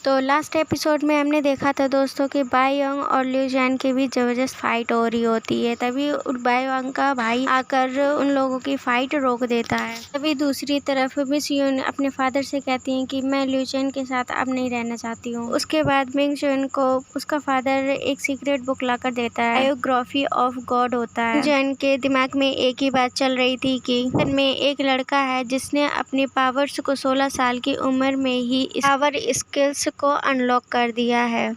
तो last episode में हमने देखा था दोस्तों कि बाई योंग और लिू जैन के बीच जबरदस्त फाइट हो रही होती है। तभी बाई योंग का भाई आकर उन लोगों की फाइट रोक देता है। तभी दूसरी तरफ मिस यून अपने फादर से कहती हैं कि मैं लिू जैन के साथ अब नहीं रहना चाहती हूँ। उसके बाद मिंग जून को उसका फादर एक सीक्रेट बुक लाकर देता है, बायोग्राफी ऑफ गॉड होता है। जैन के दिमाग में एक ही बात चल रही थी कि में एक लड़का है जिसने अपनी पावर्स को 16 साल की उम्र में ही पावर स्किल्स को अनलॉक कर दिया है।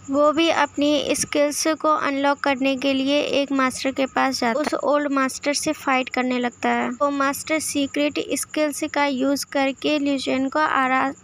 वो भी अपनी स्किल्स को अनलॉक करने के लिए एक मास्टर के पास जाता है। उस ओल्ड मास्टर से फाइट करने लगता है। वो मास्टर सीक्रेट स्किल्स का यूज करके लिू जैन को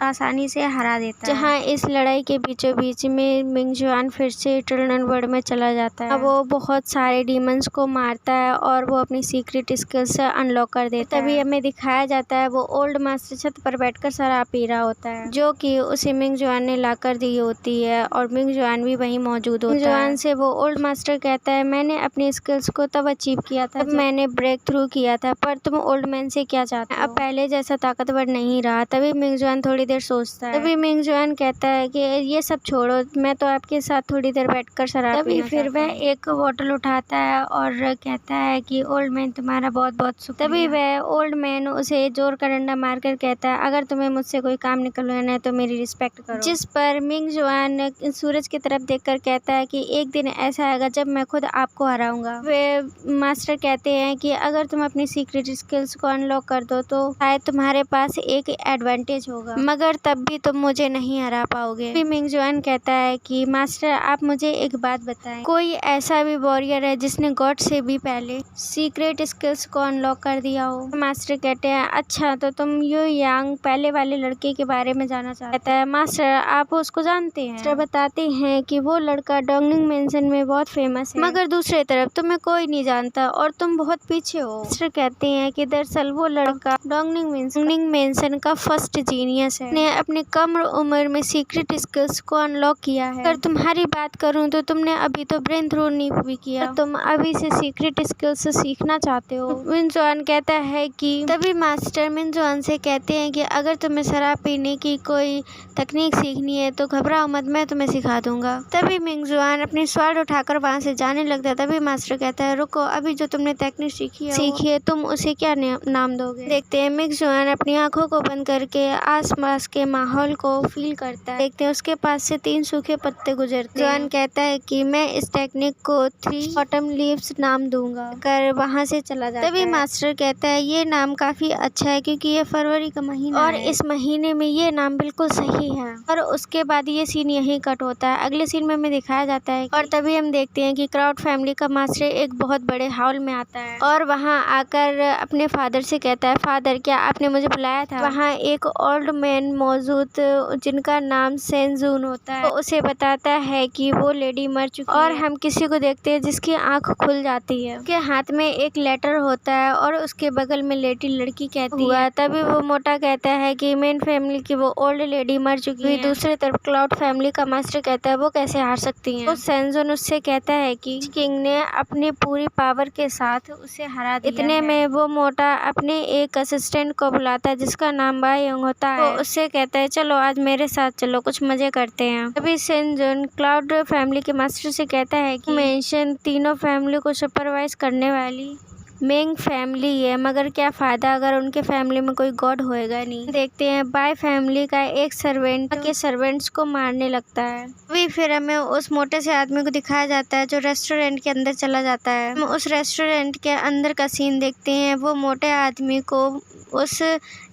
आसानी से हरा देता है। जहाँ इस लड़ाई के बीचों बीच में मिंग जुआन फिर से इटर्नल वर्ल्ड में चला जाता है। वो बहुत सारे डीमंस को मारता है और वो अपनी सीक्रेट स्किल्स से अनलॉक कर देता है। तभी हमें दिखाया जाता है वो ओल्ड मास्टर छत पर बैठकर शराब पी रहा होता है, जो कि उसे मिंग जुआन ने लाकर दी होती है और मिंग जुआन भी वहीं मौजूद होता है। जुआन से वो ओल्ड मास्टर कहता है, मैंने अपनी स्किल्स को तब अचीव किया था जब मैंने ब्रेक थ्रू किया था, पर तुम ओल्ड मैन से क्या चाहते हो? अब पहले जैसा ताकतवर नहीं रहा। तभी मिंग जुआन थोड़ी देर सोचता है। तभी मिंग जुआन कहता है कि ये सब छोड़ो, मैं तो आपके साथ थोड़ी देर बैठकर शराब पीना चाहता हूं। फिर वह एक बोतल उठाता है और कहता है कि ओल्ड मैन तुम्हारा बहुत बहुत शुक्रिया। तभी वह ओल्ड मैन उसे जोर का डंडा मारकर कहता है, अगर तुम्हें मुझसे कोई काम निकलवाना है तो मेरी रिस्पेक्ट करो। जिस पर मिंग जुआन सूरज की तरफ देखकर कहता है कि एक दिन ऐसा आएगा जब मैं खुद आपको हराऊंगा। वे मास्टर कहते हैं कि अगर तुम अपनी सीक्रेट स्किल्स को अनलॉक कर दो तो शायद तुम्हारे पास एक एडवांटेज होगा, मगर तब भी तुम मुझे नहीं हरा पाओगे। फिर मिंग जुआन कहता है कि मास्टर आप मुझे एक बात बताएं, कोई ऐसा भी वॉरियर है जिसने गॉड से भी पहले सीक्रेट स्किल्स को अनलॉक कर दिया हो? मास्टर कहते हैं, अच्छा तो तुम यू यांग पहले वाले लड़के के बारे में जानना चाहता है। मास्टर आप उसको जानते हैं? मास्टर बताते हैं कि वो लड़का डोंगनिंग मेंशन में बहुत फेमस है, मगर दूसरी तरफ तुम्हें कोई नहीं जानता और तुम बहुत पीछे हो। मास्टर कहते हैं कि दरअसल वो लड़का डोंगनिंग मेंशन का फर्स्ट जीनियस है, ने अपने कम उम्र में सीक्रेट स्किल्स को अनलॉक किया है। अगर तुम्हारी बात करूं तो तुमने अभी तो ब्रेन थ्रू नहीं भी किया, तुम अभी से सीक्रेट स्किल्स सीखना चाहते हो। मिंग जुआन कहता है कि तभी मास्टर मिंग जुआन से कहते हैं कि अगर तुम्हें शराब पीने की कोई तकनीक सीखनी है तो घबराओ मत, मैं तुम्हें सिखा दूंगा। तभी मिंग जुआन अपनी स्वार्ड उठाकर वहां से जाने लगता है। तभी मास्टर कहता है, रुको, अभी जो तुमने टेक्निक सीखी है तुम उसे क्या नाम दोगे? देखते हैं मिंग जुआन अपनी आंखों को बंद करके आसपास के माहौल को फील करता है। देखते हैं उसके पास से 3 सूखे पत्ते गुजरते हैं। जुआन कहता है कि मैं इस टेक्निक को 3 ऑटम लीव्स नाम दूंगा, कर वहां से चला जाता है। तभी मास्टर कहता है, ये नाम काफी अच्छा है क्योंकि ये फरवरी का महीना और इस महीने में ये नाम बिल्कुल सही है। और उसके बाद ये सीन यहीं कट होता है। अगले सीन में हमें दिखाया जाता है और तभी हम देखते हैं कि क्राउड फैमिली का मास्टर एक बहुत बड़े हॉल में आता है और वहां आकर अपने फादर से कहता है, फादर क्या आपने मुझे बुलाया था? वहां एक ओल्ड मैन मौजूद जिनका नाम सेंजून होता है, वो उसे बताता है कि वो लेडी मर चुकी है और हम किसी को देखते हैं जिसकी आंख खुल जाती है। उसके हाथ में एक लेटर होता है और उसके बगल में लेटी लड़की कहती है। तभी वो मोटा कहता है कि मेन फैमिली की वो ओल्ड लेडी मर चुकी है। दूसरी तरफ क्लाउड फैमिली का मास्टर कहता है, वो कैसे हार सकती हैं? तो सेंजून उससे कहता है कि किंग ने अपनी पूरी पावर के साथ उसे हरा दिया। इतने में वो मोटा अपने एक असिस्टेंट को बुलाता है जिसका नाम बाई योंग होता है। वो उससे कहता है, चलो आज मेरे साथ चलो, कुछ मजे करते हैं। तभी सेंजून क्लाउड फैमिली के मास्टर से कहता है कि मेंशन तीनों फैमिली को सुपरवाइज करने वाली मिंग फैमिली है, मगर क्या फायदा अगर उनके फैमिली में कोई गॉड होएगा नहीं। देखते हैं बाई फैमिली का एक सर्वेंट के सर्वेंट्स को मारने लगता है। अभी फिर हमें उस मोटे से आदमी को दिखाया जाता है जो रेस्टोरेंट के अंदर चला जाता है। हम उस रेस्टोरेंट के अंदर का सीन देखते हैं। वो मोटे आदमी को उस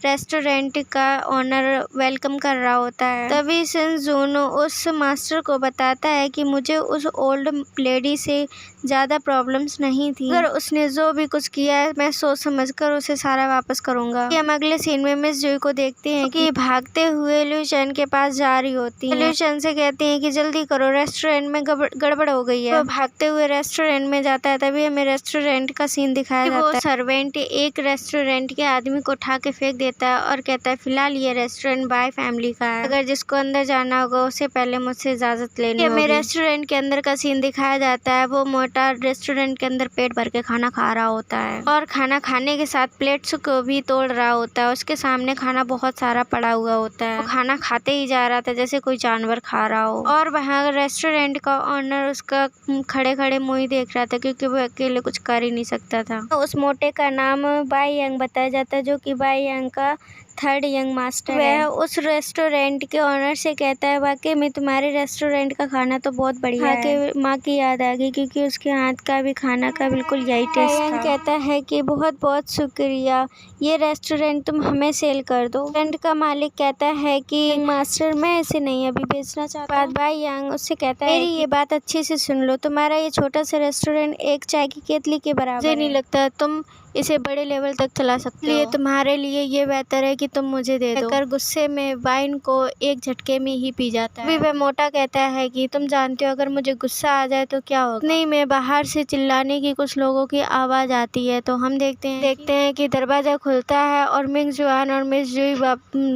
रेस्टोरेंट का ओनर वेलकम कर रहा होता है। तभी सेंजून उस मास्टर को बताता है कि मुझे उस ओल्ड लेडी से ज़्यादा प्रॉब्लम्स नहीं थी, अगर उसने जो भी कुछ किया है मैं सोच समझकर उसे सारा वापस करूंगा। हम अगले सीन में मिस जुई को देखते हैं कि भागते हुए लिू चैन के पास जा रही होती है। लिू चैन से कहते हैं कि जल्दी करो, रेस्टोरेंट में गड़बड़ हो गई है। वो भागते हुए रेस्टोरेंट में जाता है। तभी हमें रेस्टोरेंट का सीन दिखाया जाता है। वो सर्वेंट एक रेस्टोरेंट के आदमी को उठा के फेंक देता है और कहता है, फिलहाल ये रेस्टोरेंट बाय फैमिली का है, अगर जिसको अंदर जाना होगा उससे पहले मुझसे इजाजत लेनी होगी। हमें रेस्टोरेंट के अंदर का सीन दिखाया जाता है। वो मोटा मोटा रेस्टोरेंट के अंदर पेट भर के खाना खा रहा होता है और खाना खाने के साथ प्लेट्स को भी तोड़ रहा होता है। उसके सामने खाना बहुत सारा पड़ा हुआ होता है। वो खाना खाते ही जा रहा था जैसे कोई जानवर खा रहा हो और वहाँ रेस्टोरेंट का ओनर उसका खड़े खड़े मुँह ही देख रहा था क्योंकि वो अकेले कुछ कर ही नहीं सकता था। तो उस मोटे का नाम बाई यंग बताया जाता है जो कि बाई यंग का थर्ड यंग मास्टर है। वह उस रेस्टोरेंट के ओनर से कहता है वाकई में तुम्हारे रेस्टोरेंट का खाना तो बहुत बढ़िया है। के माँ की याद आ गई क्योंकि उसके हाथ का भी खाना का बिल्कुल यही टेस्ट था। कहता है कि बहुत बहुत शुक्रिया, ये रेस्टोरेंट तुम हमें सेल कर दो। रेस्टोरेंट का मालिक कहता है कि मास्टर मैं इसे नहीं अभी बेचना चाहता हूँ। बाई यंग उससे कहता है मेरी ये बात अच्छे से सुन लो, तुम्हारा ये छोटा सा रेस्टोरेंट एक चाय की केतली के बराबर है। नहीं लगता तुम इसे बड़े लेवल तक चला सकते हो। तुम्हारे लिए ये बेहतर है कि तुम मुझे दे दो। गुस्से में वाइन को एक झटके में ही पी जाता है। वह मोटा कहता है कि तुम जानते हो अगर मुझे गुस्सा आ जाए तो क्या होगा। नहीं में बाहर से चिल्लाने की कुछ लोगों की आवाज आती है तो हम देखते हैं कि दरवाजा खुलता है और मिंग जुआन और मिस जुई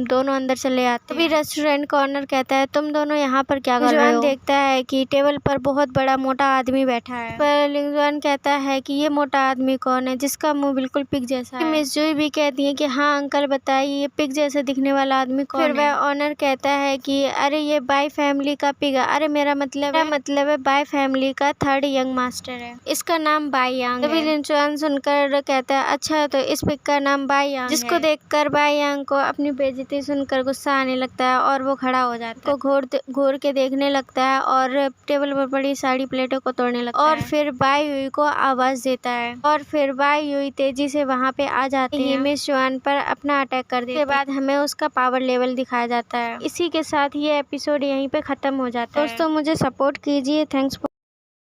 दोनों अंदर चले आते हैं। तभी रेस्टोरेंट का ओनर कहता है तुम दोनों यहाँ पर क्या कर रहे हो। देखता है कि टेबल पर बहुत बड़ा मोटा आदमी बैठा है। पर लिंग जुआन कहता है कि ये मोटा आदमी कौन है जिसका मुंह बिल्कुल पिग जैसा है। मिस जुई भी कहती है कि हाँ अंकल बताइए ये पिग जैसा दिखने वाला आदमी कौन है। फिर वह ऑनर कहता है कि अरे ये बाई फैमिली का पिग है। अरे मेरा मतलब है बाई फैमिली का थर्ड यंग मास्टर है, इसका नाम बाई यांग है। तभी लिन जुआन सुनकर कहता है अच्छा तो इस पिग का नाम बाई यांग है। जिसको देखकर बाई यांग को अपनी बेइज्जती सुनकर गुस्सा आने लगता है और वो खड़ा हो जाता है, घूर के देखने लगता है और टेबल पर पड़ी सारी प्लेटों को तोड़ने लगता है और फिर बाई युई को आवाज देता है और फिर बाई युई तेजी से वहाँ पे आ जाती है। मिस जुआन पर अपना अटैक कर देती है। उसके बाद हमें उसका पावर लेवल दिखाया जाता है। इसी के साथ ये एपिसोड यहीं पे खत्म हो जाता है। दोस्तों मुझे सपोर्ट कीजिए। Thanks for